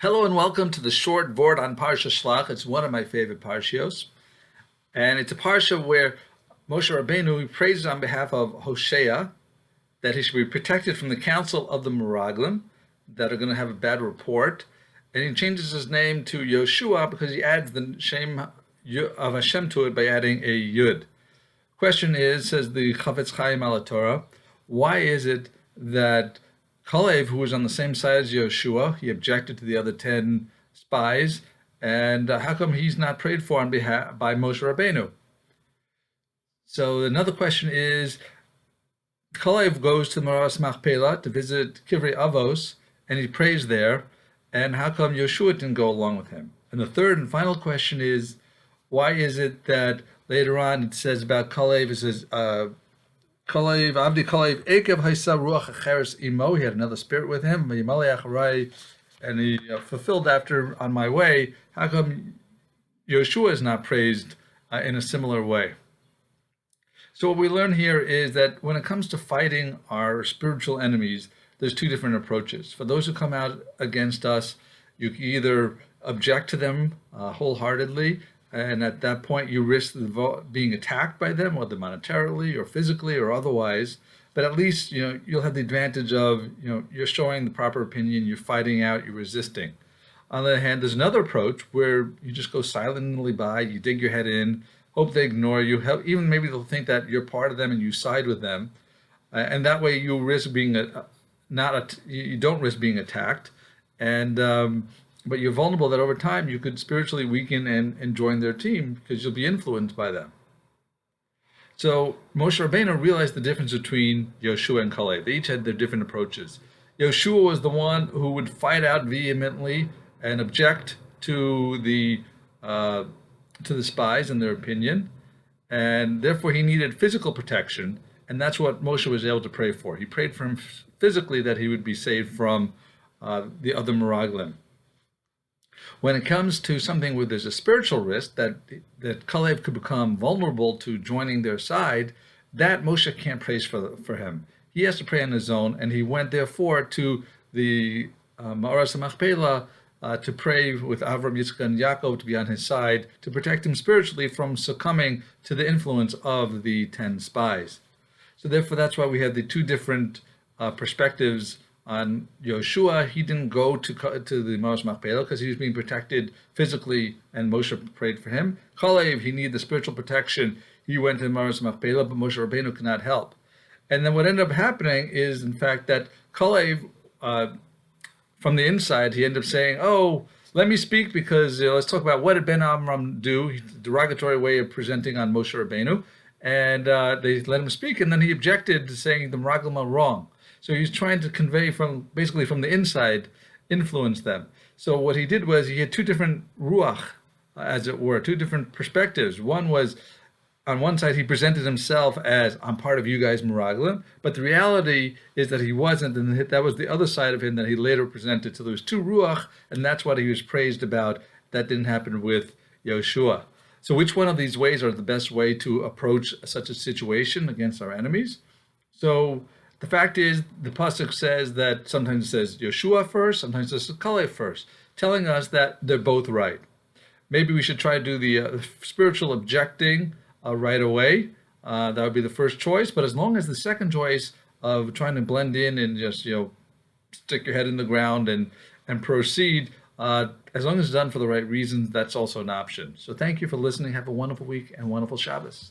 Hello and welcome to the short Vort on Parsha Shlach. It's one of my favorite Parshios. And it's a Parsha where Moshe Rabbeinu prays on behalf of Hosea that he should be protected from the council of the Meraglim that are going to have a bad report. And he changes his name to Yehoshua because he adds the Shem of Hashem to it by adding a Yud. Question is, says the Chofetz Chaim al Torah, why is it that Calev, who was on the same side as Yehoshua, he objected to the other 10 spies, and how come he's not prayed for on behalf by Moshe Rabbeinu? So another question is, Calev goes to Maras Machpelah to visit Kivrei Avos, and he prays there, and how come Yehoshua didn't go along with him? And the third and final question is, why is it that later on it says about Calev, it says, Calev, Avdi Calev, Ekev Haisa Ruach Acheres Imo. He had another spirit with him, and he fulfilled after on my way. How come Yehoshua is not praised in a similar way? So what we learn here is that when it comes to fighting our spiritual enemies, there's two different approaches. For those who come out against us, you can either object to them wholeheartedly, and at that point you risk being attacked by them, whether monetarily or physically or otherwise. But at least you'll have the advantage of you're showing the proper opinion, you're fighting out, you're resisting. On the other hand, there's another approach where you just go silently by, you dig your head in, hope they ignore you, even maybe they'll think that you're part of them and you side with them, and that way you risk being you don't risk being attacked, and but you're vulnerable that over time you could spiritually weaken and join their team because you'll be influenced by them. So Moshe Rabbeinu realized the difference between Yehoshua and Calev. They each had their different approaches. Yehoshua was the one who would fight out vehemently and object to the spies and their opinion, and therefore he needed physical protection, and that's what Moshe was able to pray for. He prayed for him physically that he would be saved from the other Meraglim. When it comes to something where there's a spiritual risk that Calev could become vulnerable to joining their side, that Moshe can't praise for him. He has to pray on his own, and he went therefore to the Maras Machpelah to pray with Avram, Yitzchak, and Yaakov to be on his side to protect him spiritually from succumbing to the influence of the 10 spies. So therefore, that's why we have the two different perspectives on Yehoshua. He didn't go to the Maras Machpelah because he was being protected physically, and Moshe prayed for him. Calev, he needed the spiritual protection. He went to the Maras Machpelah, but Moshe Rabbeinu could not help. And then what ended up happening is, in fact, that Calev, from the inside, he ended up saying, "Oh, let me speak because let's talk about what did Ben Amram do." He's a derogatory way of presenting on Moshe Rabbeinu, and they let him speak, and then he objected to saying the Meraglim are wrong. So he's trying to convey from the inside, influence them. So what he did was he had two different ruach, as it were, two different perspectives. One was, on one side, he presented himself as, I'm part of you guys, Meraglim, but the reality is that he wasn't, and that was the other side of him that he later presented. So there was two ruach, and that's what he was praised about. That didn't happen with Yehoshua. So which one of these ways are the best way to approach such a situation against our enemies? So the fact is, the pasuk says that sometimes it says Yehoshua first, sometimes it says Calev first, telling us that they're both right. Maybe we should try to do the spiritual objecting right away. That would be the first choice. But as long as the second choice of trying to blend in and just stick your head in the ground and proceed, as long as it's done for the right reasons, that's also an option. So thank you for listening. Have a wonderful week and wonderful Shabbos.